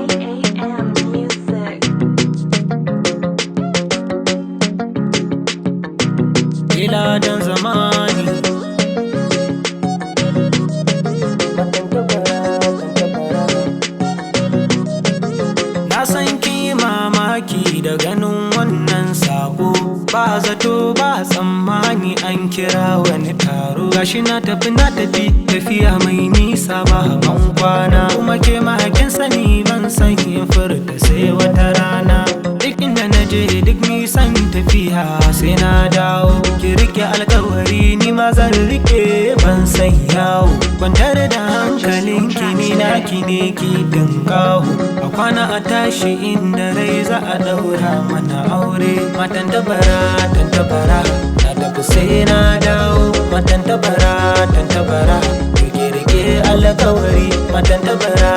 AM Music. Ila dan zamani na san ki mamaki da ganin wannan sako, ba zato ba tsammani an kira wani taro. Gashi na tafi tafiya mai nisa ba ban kwana, kuma ke mahakin sani ban san yin furta sai wata rana. Duk inda na je duk nisan tafiya sai na dawo, ki rike alkawari ni ma zan rike ban san yawo. Kwantar da hankalinki ni naki ne ki dinkawo, a kwana a tashi inda rai za a daura mana aure. Matan tabara na tafi sai na dawo. Matan tabara rike alkawari. Matan tabara